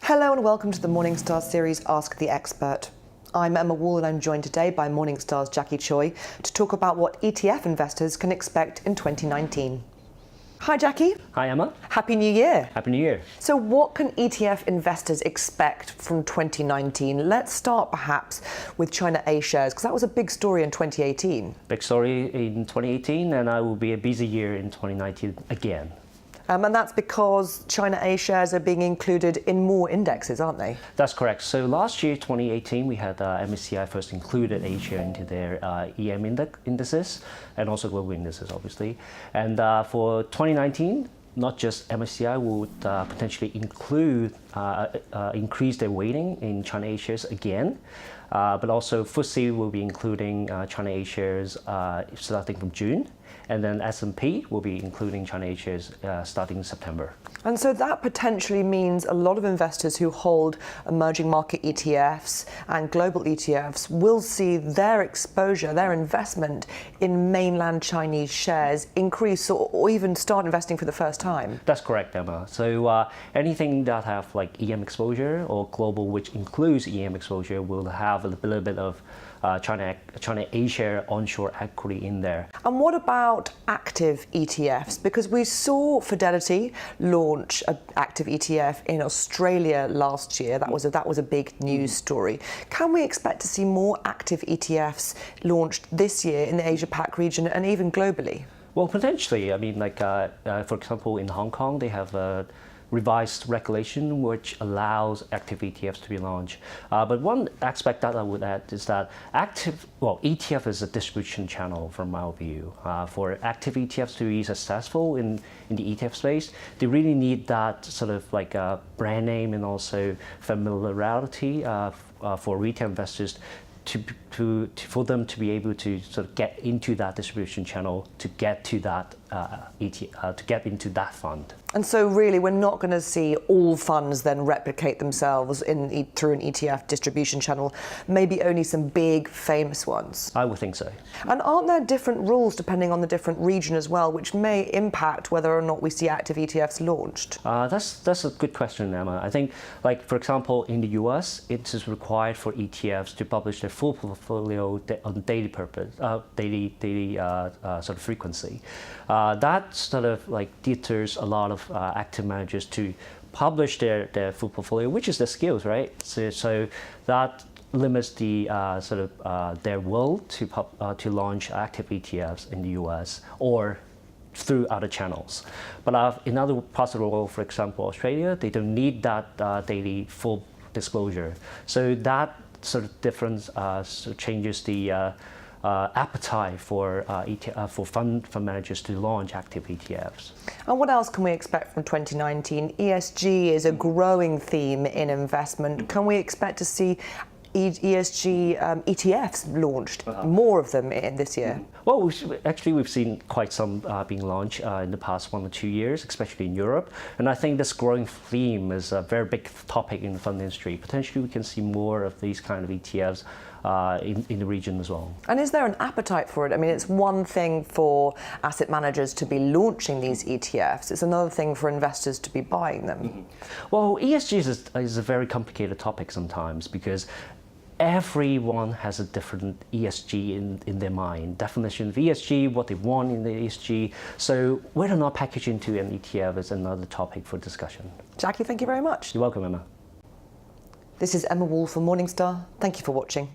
Hello and welcome to the Morningstar series Ask the Expert. I'm Emma Wall and I'm joined today by Morningstar's Jackie Choy to talk about what ETF investors can expect in 2019. Hi Jackie. Hi Emma. Happy New Year. Happy New Year. So what can ETF investors expect from 2019? Let's start perhaps with China A shares, because that was a big story in 2018. Big story in 2018, and I will be a busy year in 2019 again. And that's because China A shares are being included in more indexes, aren't they? That's correct. So last year, 2018, we had MSCI first included A share into their EM indices and also global indices, obviously. And for 2019, not just MSCI would potentially increase their weighting in China A shares again, but also FTSE will be including China A shares starting from June. And then S&P will be including China A shares starting in September. And so that potentially means a lot of investors who hold emerging market ETFs and global ETFs will see their exposure, their investment in mainland Chinese shares increase or even start investing for the first time. That's correct, Emma. So anything that have like EM exposure or global, which includes EM exposure, will have a little bit of China A share onshore equity in there. And what about active ETFs? Because we saw Fidelity launch an active ETF in Australia last year. That was a big news story. Can we expect to see more active ETFs launched this year in the Asia-Pac region and even globally? Well, potentially. I mean, like for example, in Hong Kong, they have a revised regulation which allows active ETFs to be launched. But one aspect that I would add is that ETF is a distribution channel from my view. For active ETFs to be successful in the ETF space, they really need that sort of like a brand name and also familiarity for retail investors for them to be able to sort of get into that distribution channel to get to that to get into that fund. And so really we're not going to see all funds then replicate themselves through an ETF distribution channel, maybe only some big famous ones. I would think so. And aren't there different rules depending on the different region as well, which may impact whether or not we see active ETFs launched? That's a good question, Emma. I think, like for example, in the US, it is required for ETFs to publish their full portfolio on daily sort of frequency. That sort of like deters a lot of active managers to publish their full portfolio, which is their skills, right? So that limits the sort of their will to launch active ETFs in the US or through other channels. But in other parts of the world, for example, Australia, they don't need that daily full disclosure. So that sort of difference changes the appetite for fund managers to launch active ETFs. And what else can we expect from 2019? ESG is a growing theme in investment. Can we expect to see ESG ETFs launched, more of them in this year? Well, we've seen quite some being launched in the past 1 or 2 years, especially in Europe. And I think this growing theme is a very big topic in the fund industry. Potentially we can see more of these kind of ETFs in the region as well. And is there an appetite for it? I mean, it's one thing for asset managers to be launching these ETFs. It's another thing for investors to be buying them. Mm-hmm. Well, ESG is a very complicated topic sometimes because everyone has a different ESG in their mind, definition of ESG, what they want in the ESG. So whether or not packaged into an ETF is another topic for discussion. Jackie, thank you very much. You're welcome, Emma. This is Emma Wall for Morningstar. Thank you for watching.